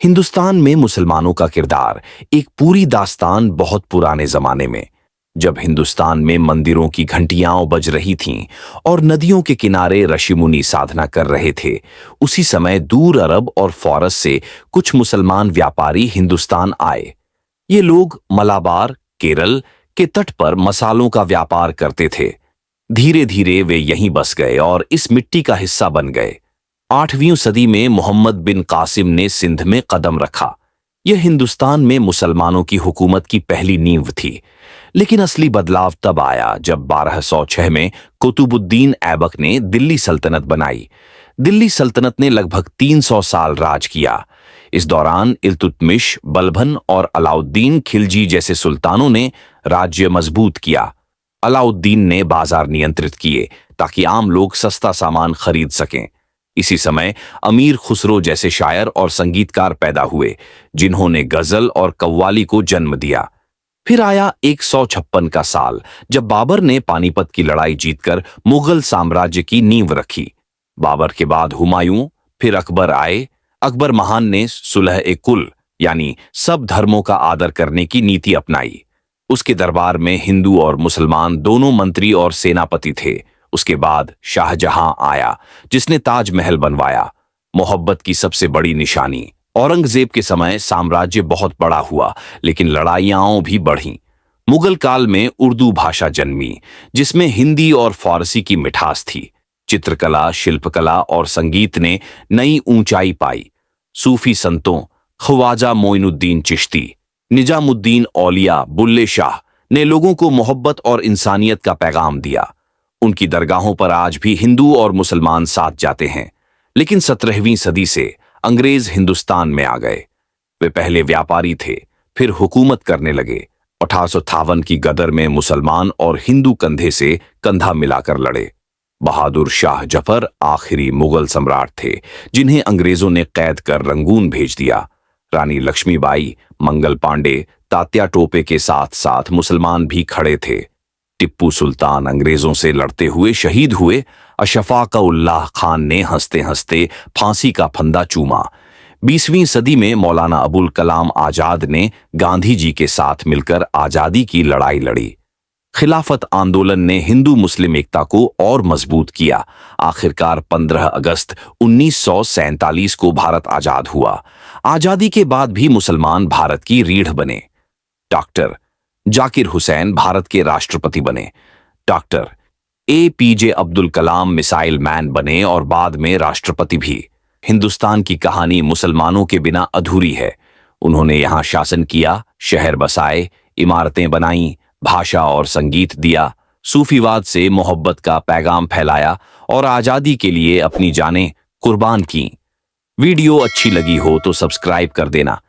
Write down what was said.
हिंदुस्तान में मुसलमानों का किरदार एक पूरी दास्तान बहुत पुराने जमाने में, जब हिंदुस्तान में मंदिरों की घंटियां बज रही थीं और नदियों के किनारे ऋषिमुनि साधना कर रहे थे। उसी समय दूर अरब और फारस से कुछ मुसलमान व्यापारी हिंदुस्तान आए। ये लोग मलाबार, केरल के तट पर मसालों का व्यापार करते थे। धीरे धीरे वे यहीं बस गए और इस मिट्टी का हिस्सा बन गए। 8वीं सदी में मोहम्मद बिन कासिम ने सिंध में कदम रखा। यह हिंदुस्तान में मुसलमानों की हुकूमत की पहली नींव थी। लेकिन असली बदलाव तब आया जब 1206 में कुतुबुद्दीन ऐबक ने दिल्ली सल्तनत बनाई। दिल्ली सल्तनत ने लगभग 300 साल राज किया। इस दौरान इल्तुतमिश, बलबन और अलाउद्दीन खिलजी जैसे सुल्तानों ने राज्य मजबूत किया। अलाउद्दीन ने बाजार नियंत्रित किए ताकि आम लोग सस्ता सामान खरीद सकें। इसी समय अमीर खुसरो जैसे शायर और संगीतकार पैदा हुए, जिन्होंने गजल और कव्वाली को जन्म दिया। फिर आया 156 का साल, जब बाबर ने पानीपत की लड़ाई जीतकर मुगल साम्राज्य की नींव रखी। बाबर के बाद हुमायूं, फिर अकबर आए। अकबर महान ने सुलह-ए-कुल यानी सब धर्मों का आदर करने की नीति अपनाई। उसके दरबार में हिंदू और मुसलमान दोनों मंत्री और सेनापति थे। उसके बाद शाहजहां आया, जिसने ताजमहल बनवाया, मोहब्बत की सबसे बड़ी निशानी। औरंगजेब के समय साम्राज्य बहुत बड़ा हुआ, लेकिन लड़ाइयां भी बढ़ीं। मुगल काल में उर्दू भाषा जन्मी, जिसमें हिंदी और फारसी की मिठास थी। चित्रकला, शिल्पकला और संगीत ने नई ऊंचाई पाई। सूफी संतों ख्वाजा मोइनुद्दीन चिश्ती, निजामुद्दीन औलिया, बुल्ले शाह ने लोगों को मोहब्बत और इंसानियत का पैगाम दिया। उनकी दरगाहों पर आज भी हिंदू और मुसलमान साथ जाते हैं। लेकिन 17वीं सदी से अंग्रेज हिंदुस्तान में आ गए। वे पहले व्यापारी थे, फिर हुकूमत करने लगे। 1858 की गदर में मुसलमान और हिंदू कंधे से कंधा मिलाकर लड़े। बहादुर शाह जफर आखिरी मुगल सम्राट थे, जिन्हें अंग्रेजों ने कैद कर रंगून भेज दिया। रानी लक्ष्मीबाई, मंगल पांडे, तात्या टोपे के साथ साथ मुसलमान भी खड़े थे। टिप्पू सुल्तान अंग्रेजों से लड़ते हुए शहीद हुए। अशफाकउल्लाह खान ने हंसते हंसते फांसी का फंदा चूमा। 20वीं सदी में मौलाना अबुल कलाम आजाद ने गांधी जी के साथ मिलकर आजादी की लड़ाई लड़ी। खिलाफत आंदोलन ने हिंदू मुस्लिम एकता को और मजबूत किया। आखिरकार 15 अगस्त 1947 को भारत आजाद हुआ। आजादी के बाद भी मुसलमान भारत की रीढ़ बने। डॉक्टर जाकिर हुसैन भारत के राष्ट्रपति बने। Doctor APJ Abdul Kalam missile man बने और बाद में राष्ट्रपति भी। हिंदुस्तान की कहानी मुसलमानों के बिना अधूरी है। उन्होंने यहाँ शासन किया, शहर बसाए, इमारतें बनाईं, भाषा और संगीत दिया, सूफीवाद से मोहब्बत का पैगाम फैलाया और आजादी के लिए अपनी जानें कुर्बान की। वीडियो अच्छी लगी हो तो सब्सक्राइब कर देना।